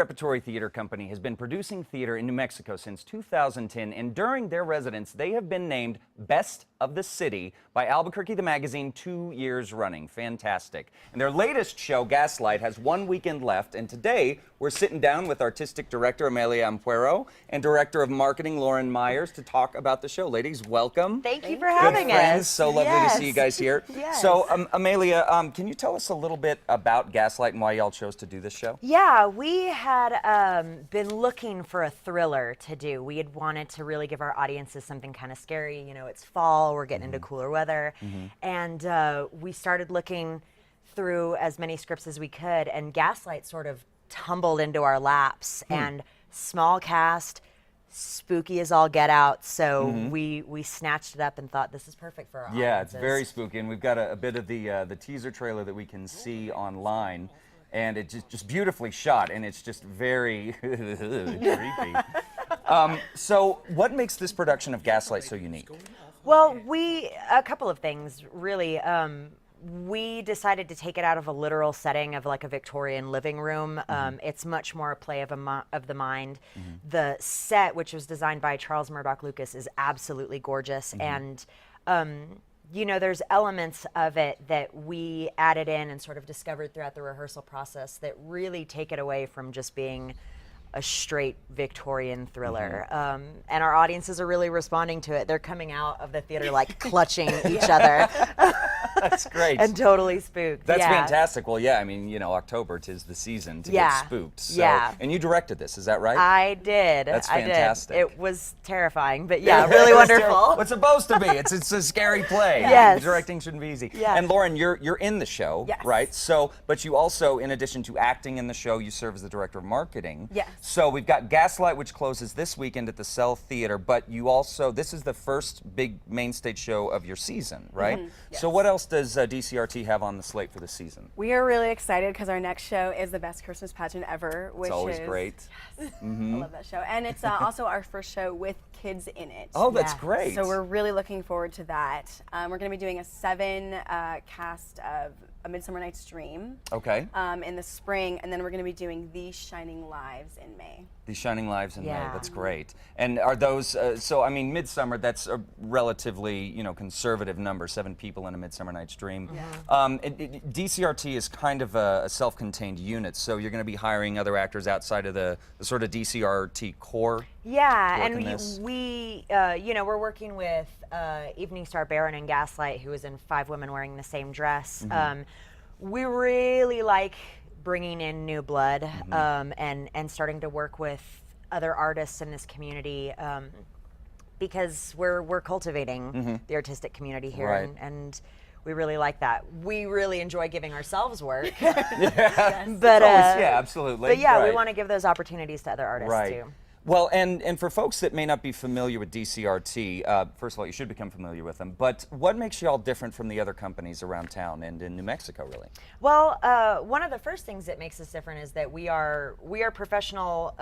Repertory Theater Company has been producing theater in New Mexico since 2010, and during their residence, they have been named Best of the City by Albuquerque the Magazine 2 years running. Fantastic. And their latest show, Gaslight, has 1 weekend left, and today we're sitting down with Artistic Director Amelia Ampuero and Director of Marketing Lauren Myers to talk about the show. Ladies, welcome. Thank you for having us. Friends. So lovely to see you guys here. Yes. So, Amelia, can you tell us a little bit about Gaslight and why y'all chose to do this show? Yeah, we had been looking for a thriller to do. We had wanted to really give our audiences something kind of scary. You know, it's fall, we're getting into cooler weather. And we started looking through as many scripts as we could, and Gaslight sort of tumbled into our laps. And small cast, spooky as all get out, so we snatched it up and thought this is perfect for our audiences. Yeah, it's very spooky, and we've got a bit of the teaser trailer that we can see online, and it's just beautifully shot, and it's just very creepy. So what makes this production of Gaslight so unique? Well, a couple of things, really. We decided to take it out of a literal setting of like a Victorian living room. It's much more a play of the mind. The set, which was designed by Charles Murdoch Lucas, is absolutely gorgeous. And you know, there's elements of it that we added in and sort of discovered throughout the rehearsal process that really take it away from just being a straight Victorian thriller. And our audiences are really responding to it. They're coming out of the theater like clutching each other. That's great. And totally spooked. That's fantastic. Well, yeah, I mean, you know, October, 'tis the season to get spooked. So, and you directed this, is that right? I did. That's fantastic. It was terrifying, but yeah, really wonderful. Well, it's supposed to be. It's a scary play. Yes. Directing shouldn't be easy. Yes. And Lauren, you're in the show, Yes. right? So, but you also, in addition to acting in the show, you serve as the director of marketing. Yes. So we've got Gaslight, which closes this weekend at the Cell Theater, but you also, this is the first big main stage show of your season, right? Yes. So what else does DCRT have on the slate for the season? We are really excited because our next show is the best Christmas pageant ever, which It's always is great. I love that show, and it's also our first show with kids in it. Oh, that's great. So we're really looking forward to that. We're going to be doing a 7 cast of A Midsummer Night's Dream. Okay. In the spring, and then we're going to be doing These Shining Lives in May. These Shining Lives in May, Yeah. that's great. And are those, so I mean, Midsummer, that's a relatively, you know, conservative number, 7 people in A Midsummer Night's Dream. DCRT is kind of a self-contained unit, so you're going to be hiring other actors outside of the sort of DCRT core? Yeah, work in and this? we you know, we're working with Evening Star Baron and Gaslight, who was in 5 Women Wearing the Same Dress. We really like bringing in new blood and starting to work with other artists in this community because we're cultivating the artistic community here, Right. and we really like that. We really enjoy giving ourselves work. But, yeah, absolutely. But yeah, we Right. want to give those opportunities to other artists too. Well, and for folks that may not be familiar with DCRT, first of all, you should become familiar with them, but what makes you all different from the other companies around town and in New Mexico, really? Well, one of the first things that makes us different is that we are professional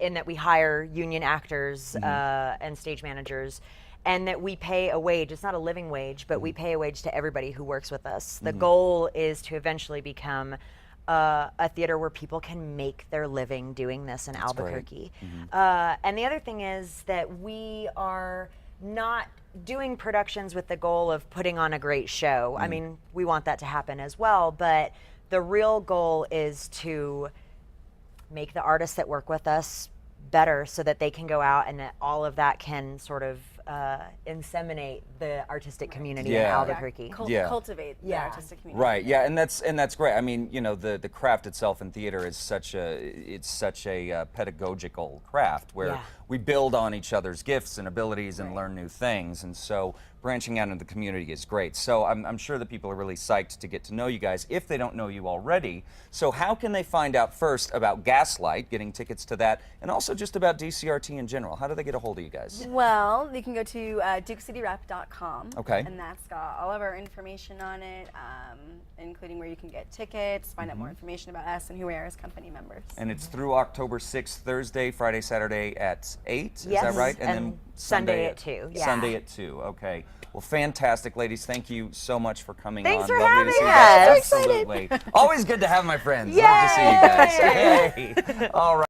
in that we hire union actors and stage managers, and that we pay a wage. It's not a living wage, but we pay a wage to everybody who works with us. The goal is to eventually become a theater where people can make their living doing this in Albuquerque. And the other thing is that we are not doing productions with the goal of putting on a great show. I mean, we want that to happen as well, but the real goal is to make the artists that work with us better so that they can go out and that all of that can sort of inseminate the artistic community in Albuquerque. Cultivate the artistic community. Right. Yeah, and that's great. I mean, you know, the craft itself in theater is such a pedagogical craft where we build on each other's gifts and abilities and learn new things, and so branching out into the community is great. So I'm sure that people are really psyched to get to know you guys if they don't know you already. So how can they find out first about Gaslight, getting tickets to that, and also just about DCRT in general? How do they get a hold of you guys? Well, you can go to dukecityrep.com. Okay. And that's got all of our information on it, including where you can get tickets, find out more information about us and who we are as company members. And it's through October 6th, Thursday, Friday, Saturday at 8, is Yes, that right? and then Sunday at 2. Yeah. Sunday at 2, okay. Well, fantastic, ladies. Thank you so much for coming Thanks on. for Lovely to having see you us. guys. So Absolutely. Always good to have my friends. Love to see you guys. Yay! All right.